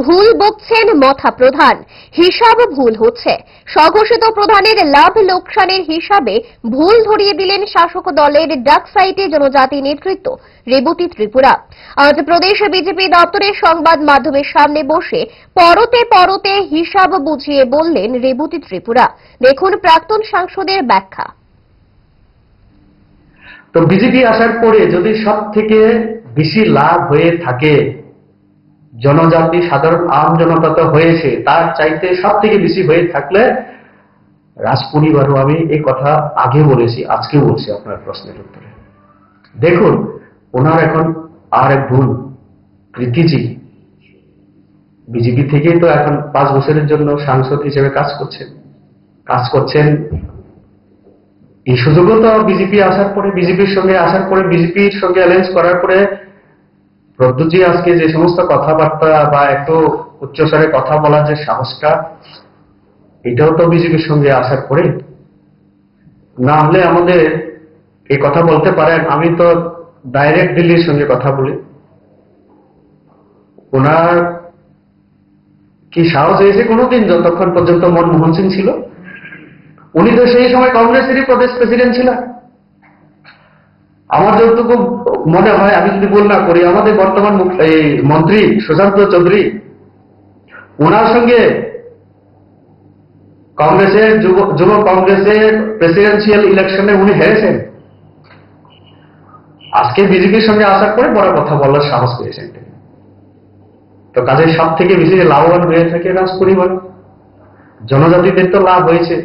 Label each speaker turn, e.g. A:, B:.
A: ভুল বকছেন মথা প্রধান, হিসাব ভুল হচ্ছে। স্বঘোষিত প্রধানের লাভ লোকসানের হিসাবে ভুল ধরিয়ে দিলেন শাসক দলের ডাকসাইটে জনজাতি নেতৃত্ব রেবতী ত্রিপুরা। আজ প্রদেশ বিজেপি দপ্তরের সংবাদ মাধ্যমের সামনে বসে পরতে পরতে হিসাব বুঝিয়ে বললেন রেবতী ত্রিপুরা। দেখুন প্রাক্তন সাংসদের ব্যাখ্যা।
B: তো বিজেপি আসার পরে যদি সব থেকে বেশি লাভ হয়ে থাকে জনজাতি সাধারণ আম জনতা তো হয়েছে, তার চাইতে সব থেকে বেশি হয়ে থাকলে রাজ পরিবারও, আমি এই কথা আগে বলেছি, আজকে বলছি আপনার প্রশ্নের উত্তরে। দেখুন, ওনার এখন আর এক ভুল, প্রীতিজি বিজেপি থেকেই তো এখন 5 বছরের জন্য সাংসদ হিসেবে কাজ করছেন। এই সুযোগও তো বিজেপির সঙ্গে আসার পরে বিজেপির সঙ্গে অ্যালায়েন্স করার পরে প্রদ্যুৎজি আজকে যে সমস্ত কথাবার্তা বা একটু উচ্চস্বরে কথা বলার যে সাহসটা, এটাও তো বিজেপির সঙ্গে আসার পরে। না হলে আমাদের এই কথা বলতে পারেন, আমি তো ডাইরেক্ট দিল্লির সঙ্গে কথা বলি। ওনার কি সাহস হয়েছে কোনোদিন, যতক্ষণ পর্যন্ত মনমোহন সিং ছিল? উনি তো সেই সময় কংগ্রেসেরই প্রদেশ প্রেসিডেন্ট ছিলেন। আমার যতটুকু মনে হয়, আমি যদি ভুল না করি, আমাদের বর্তমান মন্ত্রী সুশান্ত চৌধুরী, ওনার সঙ্গে কংগ্রেসের যুব কংগ্রেসের প্রেসিডেন্সিয়াল ইলেকশনে উনি হেরেছেন। আজকে বিজেপির সঙ্গে আসার পরে বড় কথা বলার সাহস পেয়েছেন। তো কাজে সব থেকে বেশি লাভবান হয়ে থাকে রাজ পরিবার, জনজাতিদের তো লাভ হয়েছে।